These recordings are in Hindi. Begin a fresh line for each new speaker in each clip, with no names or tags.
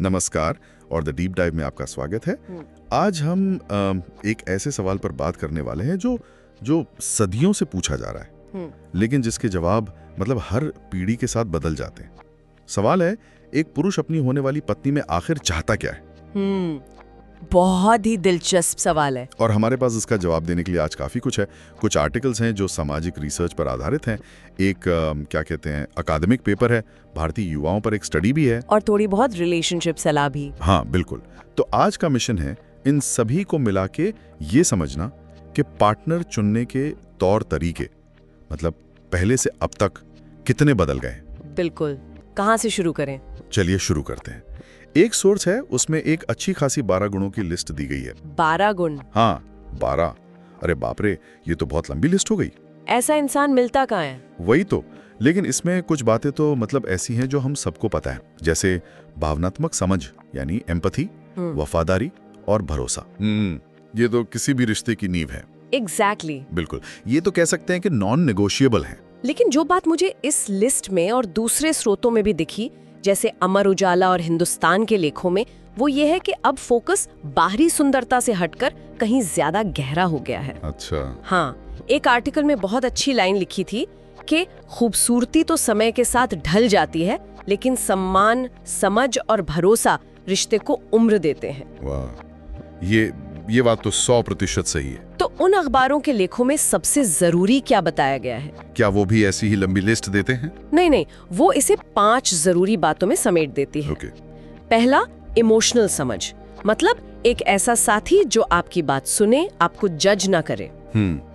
नमस्कार और द डीप डाइव में आपका स्वागत है। आज हम एक ऐसे सवाल पर बात करने वाले हैं जो सदियों से पूछा जा रहा है, लेकिन जिसके जवाब मतलब हर पीढ़ी के साथ बदल जाते हैं। सवाल है, एक पुरुष अपनी होने वाली पत्नी में आखिर चाहता क्या है?
बहुत ही दिलचस्प सवाल है
और हमारे पास इसका जवाब देने के लिए आज काफी कुछ है। कुछ आर्टिकल्स हैं जो सामाजिक रिसर्च पर आधारित हैं, एक क्या कहते हैं अकादमिक पेपर है, भारतीय युवाओं पर एक स्टडी भी है
और थोड़ी बहुत रिलेशनशिप सलाह भी।
हाँ बिल्कुल। तो आज का मिशन है इन सभी को मिला के ये समझना कि पार्टनर चुनने के तौर तरीके मतलब पहले से अब तक कितने बदल गए।
बिल्कुल, कहाँ से शुरू करें?
चलिए शुरू करते हैं। एक सोर्स है, उसमें एक अच्छी खासी 12 गुणों की लिस्ट दी गई है।
12 गुण?
हाँ 12। अरे बाप रे, ये तो बहुत लंबी लिस्ट हो गई।
ऐसा इंसान मिलता कहाँ है?
वही तो, लेकिन इसमें कुछ बातें तो मतलब ऐसी हैं जो हम सबको पता है, जैसे भावनात्मक समझ यानी एम्पैथी, वफादारी और भरोसा। ये तो किसी भी रिश्ते की नींव है।
एग्जैक्टली।
बिल्कुल, ये तो कह सकते हैं कि नॉन नेगोशिएबल है।
लेकिन जो बात मुझे इस लिस्ट में और दूसरे स्रोतों में भी दिखी, जैसे अमर उजाला और हिंदुस्तान के लेखों में, वो ये है कि अब फोकस बाहरी सुंदरता से हटकर कहीं ज्यादा गहरा हो गया है।
अच्छा।
हाँ, एक आर्टिकल में बहुत अच्छी लाइन लिखी थी कि खूबसूरती तो समय के साथ ढल जाती है, लेकिन सम्मान, समझ और भरोसा रिश्ते को उम्र देते हैं।
वाह, ये बात तो 100% सही है।
तो उन अखबारों के लेखों में सबसे जरूरी क्या बताया गया है?
क्या वो भी ऐसी ही लंबी लिस्ट देते हैं?
नहीं, वो इसे 5 जरूरी बातों में समेट देती है। पहला, इमोशनल समझ, मतलब एक ऐसा साथी जो आपकी बात सुने, आपको जज ना करे।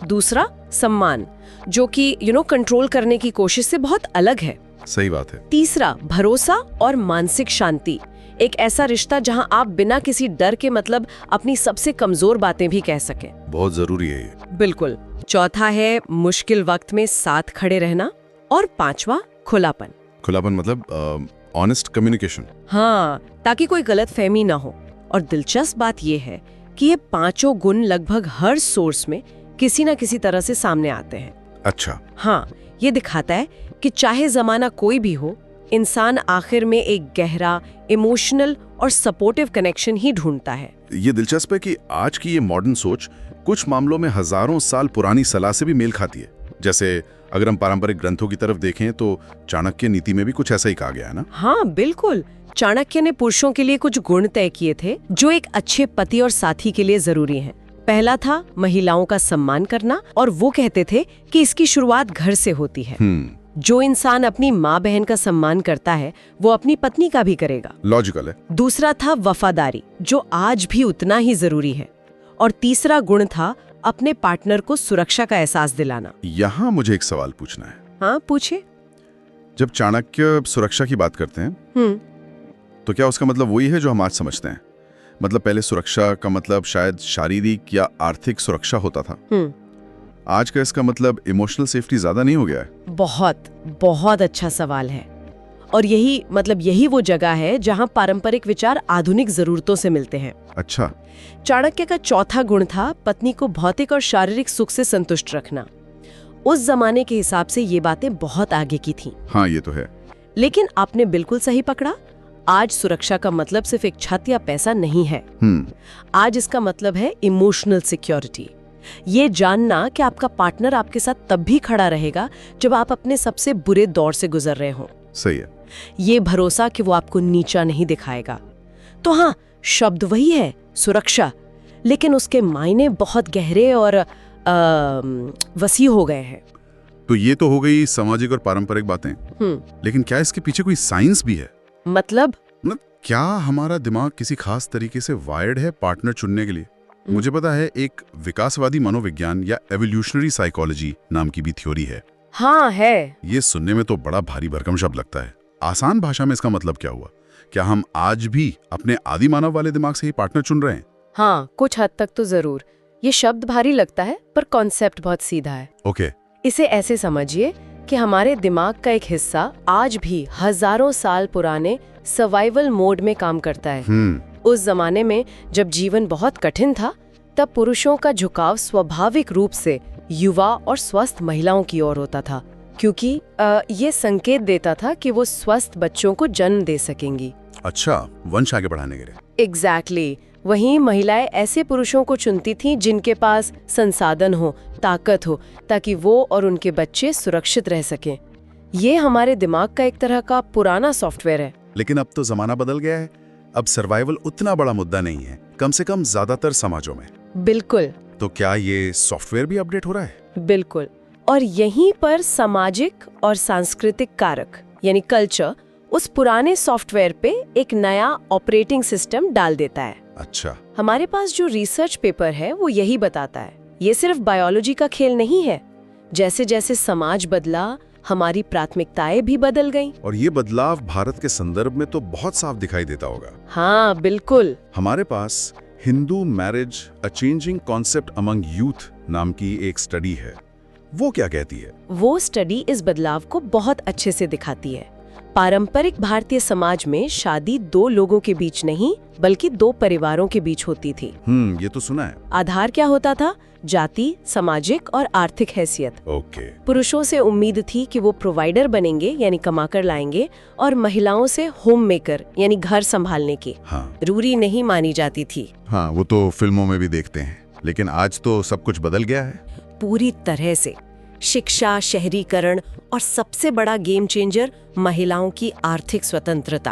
दूसरा, सम्मान, जो कि कंट्रोल करने की कोशिश से बहुत अलग है।
सही बात है।
तीसरा, भरोसा और मानसिक शांति, एक ऐसा रिश्ता जहां आप बिना किसी डर के मतलब अपनी सबसे कमजोर बातें भी कह सकें।
बहुत जरूरी है ये।
बिल्कुल। चौथा है मुश्किल वक्त में साथ खड़े रहना। और 5वां, खुलापन।
खुलापन मतलब ऑनेस्ट कम्युनिकेशन।
हाँ, ताकि कोई गलतफहमी ना हो। और दिलचस्प बात ये है कि ये 5 गुण लगभग हर सोर्स में किसी न किसी तरह से सामने आते हैं।
अच्छा।
हाँ, ये दिखाता है कि चाहे जमाना कोई भी हो, इंसान आखिर में एक गहरा, इमोशनल और सपोर्टिव कनेक्शन ही ढूंढता है।
ये दिलचस्प है कि आज की ये मॉडर्न सोच कुछ मामलों में हजारों साल पुरानी सलाह से भी मेल खाती है। जैसे अगर हम पारंपरिक ग्रंथों की तरफ देखें तो चाणक्य नीति में भी कुछ ऐसा ही कहा गया है ना?
हाँ बिल्कुल। चाणक्य ने पुरुषों के लिए कुछ गुण तय किए थे जो एक अच्छे पति और साथी के लिए जरूरी हैं। पहला था महिलाओं का सम्मान करना, और वो कहते थे कि इसकी शुरुआत घर से होती है। जो इंसान अपनी माँ बहन का सम्मान करता है वो अपनी पत्नी का भी करेगा।
लॉजिकल है।
दूसरा था वफादारी, जो आज भी उतना ही जरूरी है। और तीसरा गुण था अपने पार्टनर को सुरक्षा का एहसास दिलाना।
यहाँ मुझे एक सवाल पूछना है।
हाँ पूछे।
जब चाणक्य सुरक्षा की बात करते हैं तो क्या उसका मतलब वही है जो हम आज समझते हैं? मतलब पहले सुरक्षा का मतलब शायद शारीरिक या आर्थिक सुरक्षा होता था। आज का इसका मतलब इमोशनल सेफ्टी ज्यादा नहीं हो गया है?
बहुत अच्छा सवाल है। और यही वो जगह है जहां पारंपरिक विचार आधुनिक जरूरतों से मिलते हैं।
अच्छा।
चाणक्य का चौथा गुण था पत्नी को भौतिक और शारीरिक सुख से संतुष्ट रखना। उस जमाने के हिसाब से ये बातें बहुत आगे की थीं।
हाँ ये तो है।
लेकिन आपने बिल्कुल सही पकड़ा, आज सुरक्षा का मतलब सिर्फ एक छत या पैसा नहीं है। आज इसका मतलब है इमोशनल सिक्योरिटी। ये जानना कि आपका पार्टनर आपके साथ तब भी खड़ा रहेगा जब आप अपने सबसे बुरे दौर से गुजर रहे हो।
सही है।
ये भरोसा कि वो आपको नीचा नहीं दिखाएगा। तो हाँ, शब्द वही है सुरक्षा, लेकिन उसके मायने बहुत गहरे और वसी हो गए हैं।
तो ये तो हो गई सामाजिक और पारंपरिक बातें। लेकिन क्या इसके पीछे कोई साइंस भी है?
मतलब
क्या हमारा दिमाग किसी खास तरीके से वायर्ड है पार्टनर चुनने के लिए? मुझे पता है एक विकासवादी मनोविज्ञान या एवोल्यूशनरी साइकोलॉजी नाम की भी थ्योरी है।
हाँ है।
ये सुनने में तो बड़ा भारी भरकम शब्द लगता है। आसान भाषा में इसका मतलब क्या हुआ? क्या हम आज भी अपने आदि मानव वाले दिमाग से ही पार्टनर चुन रहे हैं?
हाँ, कुछ हद तक तो जरूर। ये शब्द भारी लगता है पर कॉन्सेप्ट बहुत सीधा है।
ओके।
इसे ऐसे समझिए कि हमारे दिमाग का एक हिस्सा आज भी हजारों साल पुराने सर्वाइवल मोड में काम करता है। उस जमाने में जब जीवन बहुत कठिन था, तब पुरुषों का झुकाव स्वाभाविक रूप से युवा और स्वस्थ महिलाओं की ओर होता था, क्योंकि ये संकेत देता था कि वो स्वस्थ बच्चों को जन्म दे सकेंगी।
अच्छा, वंश आगे बढ़ाने के लिए।
एग्जैक्टली वहीं महिलाएं ऐसे पुरुषों को चुनती थीं जिनके पास संसाधन हो, ताकत हो, ताकि वो और उनके बच्चे सुरक्षित रह सकें। ये हमारे दिमाग का एक तरह का पुराना सॉफ्टवेयर है।
लेकिन अब तो जमाना बदल गया है। अब सर्वाइवल उतना बड़ा मुद्दा नहीं है, कम से कम ज्यादातर समाजों में।
बिल्कुल।
तो क्या ये सॉफ्टवेयर भी अपडेट हो रहा है?
बिल्कुल। और यहीं पर सामाजिक और सांस्कृतिक कारक यानी कल्चर उस पुराने सॉफ्टवेयर पे एक नया ऑपरेटिंग सिस्टम डाल देता है।
अच्छा।
हमारे पास जो रिसर्च पेपर है वो यही बताता है, ये सिर्फ बायोलॉजी का खेल नहीं है। जैसे जैसे समाज बदला, हमारी प्राथमिकताएं भी बदल गईं।
और ये बदलाव भारत के संदर्भ में तो बहुत साफ दिखाई देता होगा।
हाँ बिल्कुल।
हमारे पास Hindu marriage a changing concept among youth नाम की एक स्टडी है। वो क्या कहती है?
वो स्टडी इस बदलाव को बहुत अच्छे से दिखाती है। पारंपरिक भारतीय समाज में शादी दो लोगों के बीच नहीं बल्कि दो परिवारों के बीच होती थी।
ये तो सुना है।
आधार क्या होता था? जाति, सामाजिक और आर्थिक हैसियत।
ओके।
पुरुषों से उम्मीद थी कि वो प्रोवाइडर बनेंगे यानी कमा कर लाएंगे, और महिलाओं से होम मेकर यानी घर संभालने की रूरी नहीं मानी जाती थी।
हाँ, वो तो फिल्मों में भी देखते हैं। लेकिन आज तो सब कुछ बदल गया है।
पूरी तरह से। शिक्षा, शहरीकरण और सबसे बड़ा गेम चेंजर महिलाओं की आर्थिक स्वतंत्रता।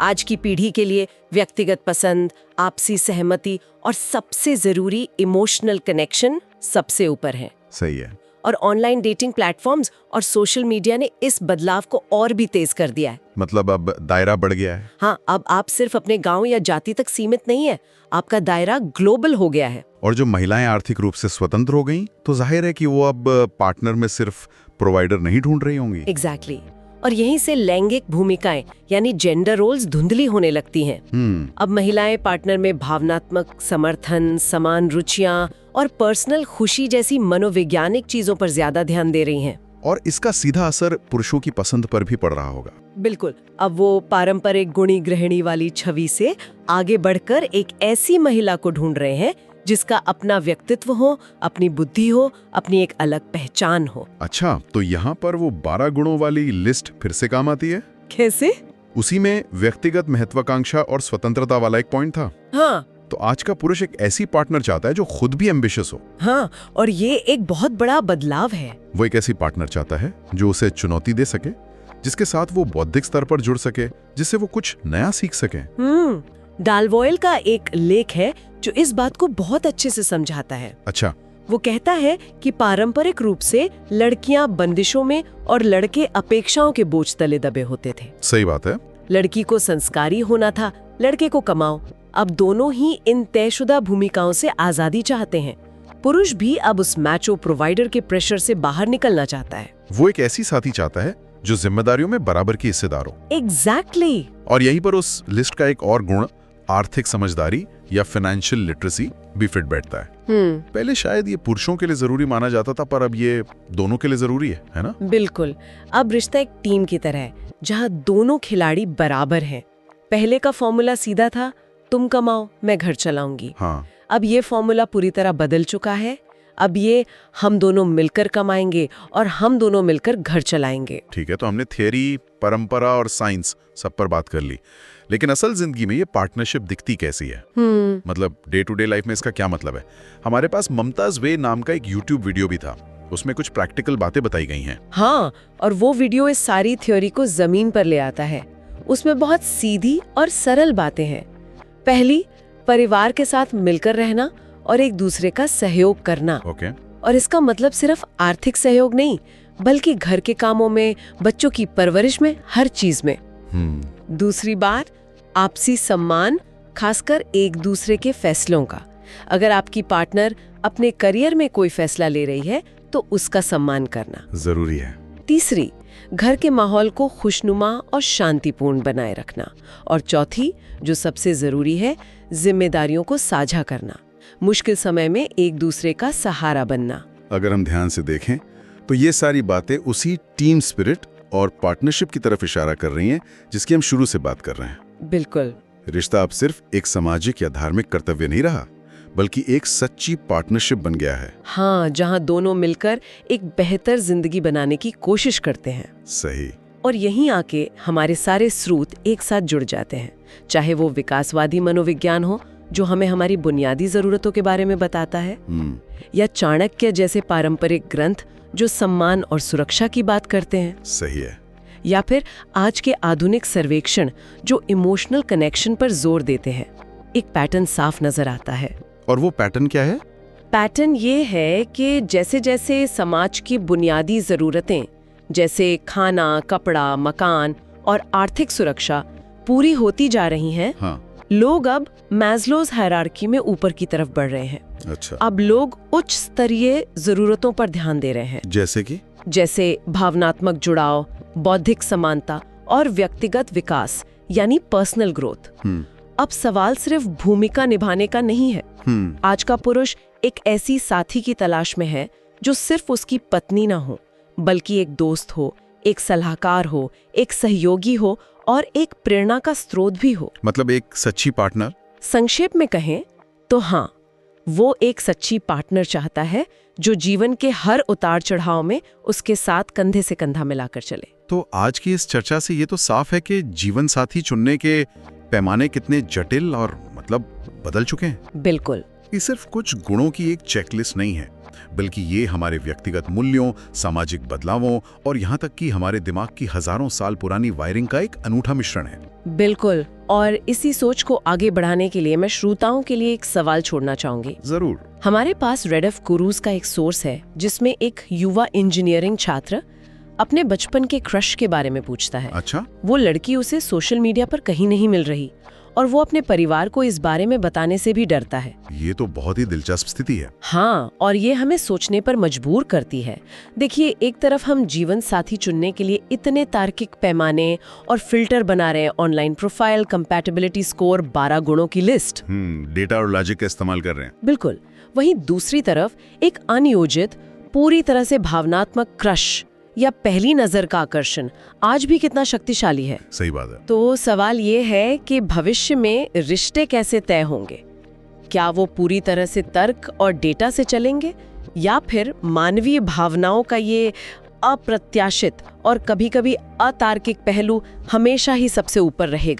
आज की पीढ़ी के लिए व्यक्तिगत पसंद, आपसी सहमति और सबसे जरूरी इमोशनल कनेक्शन सबसे ऊपर है।
सही है।
और ऑनलाइन डेटिंग प्लेटफॉर्म्स और सोशल मीडिया ने इस बदलाव को और भी तेज कर दिया है।
मतलब अब दायरा बढ़ गया है।
हाँ, अब आप सिर्फ अपने गांव या जाति तक सीमित नहीं है, आपका दायरा ग्लोबल हो गया है।
और जो महिलाएं आर्थिक रूप से स्वतंत्र हो गईं, तो जाहिर है कि वो अब पार्टनर में सिर्फ प्रोवाइडर नहीं ढूंढ रही होंगी।
एग्जैक्टली। और यहीं से लैंगिक भूमिकाएं यानी जेंडर रोल्स धुंधली होने लगती हैं। अब महिलाएं पार्टनर में भावनात्मक समर्थन, समान रुचियां और पर्सनल खुशी जैसी मनोवैज्ञानिक चीजों पर ज्यादा ध्यान दे रही हैं।
और इसका सीधा असर पुरुषों की पसंद पर भी पड़ रहा होगा।
बिल्कुल। अब वो पारंपरिक गुणी गृहिणी वाली छवि से आगे बढ़कर एक ऐसी महिला को ढूंढ रहे हैं जिसका अपना व्यक्तित्व हो, अपनी बुद्धि हो, अपनी एक अलग पहचान हो।
अच्छा, तो यहाँ पर वो 12 गुणों वाली लिस्ट फिर से काम आती है?
कैसे?
उसी में व्यक्तिगत महत्वाकांक्षा और स्वतंत्रता वाला एक पॉइंट था।
हाँ।
तो आज का पुरुष एक ऐसी पार्टनर चाहता है जो खुद भी एम्बिशियस हो।
हाँ, और ये एक बहुत बड़ा बदलाव है।
वो एक ऐसी पार्टनर चाहता है जो उसे चुनौती दे सके, जिसके साथ वो बौद्धिक स्तर पर जुड़ सके, जिससे वो कुछ नया सीख सके।
डालवॉयल का एक लेख है जो इस बात को बहुत अच्छे से समझाता है।
अच्छा।
वो कहता है कि पारंपरिक रूप से लड़कियां बंदिशों में और लड़के अपेक्षाओं के बोझ तले दबे होते थे।
सही बात है।
लड़की को संस्कारी होना था, लड़के को कमाओ। अब दोनों ही इन तयशुदा भूमिकाओं से आजादी चाहते हैं। पुरुष भी अब उस मैचो प्रोवाइडर के प्रेशर से बाहर निकलना चाहता है।
वो एक ऐसी साथी चाहता है जो जिम्मेदारियों में बराबर की हिस्सेदार हो।
एग्जैक्टली।
और यहीं पर उस लिस्ट का एक और गुण, आर्थिक समझदारी या फाइनेंशियल लिटरेसी, भी फिट बैठता है। पहले शायद ये पुरुषों के लिए जरूरी माना जाता था, पर अब ये दोनों के लिए जरूरी है ना?
बिल्कुल। अब रिश्ता एक टीम की तरह है जहाँ दोनों खिलाड़ी बराबर हैं। पहले का फॉर्मूला सीधा था, तुम कमाओ मैं घर चलाऊंगी।
हाँ।
अब ये फॉर्मूला पूरी तरह बदल चुका है। अब ये हम दोनों मिलकर कमाएंगे और हम दोनों मिलकर घर चलाएंगे।
ठीक है, तो हमने थियरी, परंपरा और साइंस सब पर बात कर ली, लेकिन असल जिंदगी में ये पार्टनरशिप दिखती कैसी है? मतलब डे टू डे लाइफ में इसका क्या मतलब है? हमारे पास ममताज वे नाम का एक यूट्यूब वीडियो भी था, उसमें कुछ प्रैक्टिकल बातें बताई गई हैं।
हाँ, और वो वीडियो इस सारी थ्योरी को जमीन पर ले आता है। उसमें बहुत सीधी और सरल बातें हैं। पहली, परिवार के साथ मिलकर रहना और एक दूसरे का सहयोग करना।
ओके।
और इसका मतलब सिर्फ आर्थिक सहयोग नहीं, बल्कि घर के कामों में, बच्चों की परवरिश में, हर चीज में। दूसरी बात, आपसी सम्मान, खासकर एक दूसरे के फैसलों का। अगर आपकी पार्टनर अपने करियर में कोई फैसला ले रही है तो उसका सम्मान करना जरूरी है। तीसरी, घर के माहौल को खुशनुमा और शांतिपूर्ण बनाए रखना। और चौथी, जो सबसे जरूरी है, जिम्मेदारियों को साझा करना, मुश्किल समय में एक दूसरे का सहारा बनना। अगर हम ध्यान से देखें तो ये सारी बातें उसी टीम स्पिरिट और पार्टनरशिप की तरफ इशारा कर रही हैं जिसकी हम शुरू से बात कर रहे हैं। बिल्कुल। रिश्ता अब सिर्फ एक सामाजिक या धार्मिक कर्तव्य नहीं रहा, बल्कि एक सच्ची पार्टनरशिप बन गया है। हाँ, जहाँ दोनों मिलकर एक बेहतर जिंदगी बनाने की कोशिश करते हैं। सही। और यहीं आके हमारे सारे स्रोत एक साथ जुड़ जाते हैं, चाहे वो विकासवादी मनोविज्ञान हो जो हमें हमारी बुनियादी जरूरतों के बारे में बताता है, या चाणक्य जैसे पारंपरिक ग्रंथ जो सम्मान और सुरक्षा की बात करते हैं।
सही है।
या फिर आज के आधुनिक सर्वेक्षण जो इमोशनल कनेक्शन पर जोर देते हैं। एक पैटर्न साफ नजर आता है।
और वो पैटर्न क्या है?
पैटर्न ये है कि जैसे जैसे समाज की बुनियादी जरूरतें जैसे खाना, कपड़ा, मकान और आर्थिक सुरक्षा पूरी होती जा रही हैं, लोग अब मैस्लोज हायरार्की में ऊपर की तरफ बढ़ रहे हैं।
अच्छा।
अब लोग उच्च स्तरीय जरूरतों पर ध्यान दे रहे हैं, जैसे भावनात्मक जुड़ाव, बौद्धिक समानता और व्यक्तिगत विकास यानी पर्सनल ग्रोथ। अब सवाल सिर्फ भूमिका निभाने का नहीं है। आज का पुरुष एक ऐसी साथी की तलाश में है जो सिर्फ उसकी पत्नी ना हो, बल्कि एक दोस्त हो, एक सलाहकार हो, एक सहयोगी हो और एक प्रेरणा का स्रोत भी हो।
मतलब एक सच्ची पार्टनर।
संक्षेप में कहें तो हाँ, वो एक सच्ची पार्टनर चाहता है जो जीवन के हर उतार चढ़ाव में उसके साथ कंधे से कंधा मिलाकर चले।
तो आज की इस चर्चा से ये तो साफ है कि जीवन साथी चुनने के पैमाने कितने जटिल और बदल चुके हैं।
बिल्कुल।
ये सिर्फ कुछ गुणों की एक चेकलिस्ट नहीं है, बल्कि ये हमारे व्यक्तिगत मूल्यों, सामाजिक बदलावों और यहाँ तक कि हमारे दिमाग की हजारों साल पुरानी वायरिंग का एक अनूठा मिश्रण है।
बिल्कुल। और इसी सोच को आगे बढ़ाने के लिए मैं श्रोताओं के लिए एक सवाल छोड़ना चाहूंगी।
जरूर।
हमारे पास रेडफ गुरूज का एक सोर्स है जिसमें एक युवा इंजीनियरिंग छात्र अपने बचपन के क्रश के बारे में पूछता है।
अच्छा।
वो लड़की उसे सोशल मीडिया पर कहीं नहीं मिल रही और वो अपने परिवार को इस बारे में बताने से भी डरता है।
ये तो बहुत ही दिलचस्प स्थिति है।
हाँ, और ये हमें सोचने पर मजबूर करती है। देखिए, एक तरफ हम जीवन साथी चुनने के लिए इतने तार्किक पैमाने और फिल्टर बना रहे हैं, ऑनलाइन प्रोफाइल, कंपैटिबिलिटी स्कोर, 12 गुणों की लिस्ट,
डेटा और लॉजिक का इस्तेमाल कर रहे हैं।
बिल्कुल। वहीं दूसरी तरफ एक अनियोजित, पूरी तरह से भावनात्मक क्रश या पहली नजर का आकर्षण आज भी कितना शक्तिशाली है।
सही बात है।
तो सवाल ये है कि भविष्य में रिश्ते कैसे तय होंगे? क्या वो पूरी तरह से तर्क और डेटा से चलेंगे या फिर मानवीय भावनाओं का ये अप्रत्याशित और कभी-कभी अतार्किक पहलू हमेशा ही सबसे ऊपर रहेगा?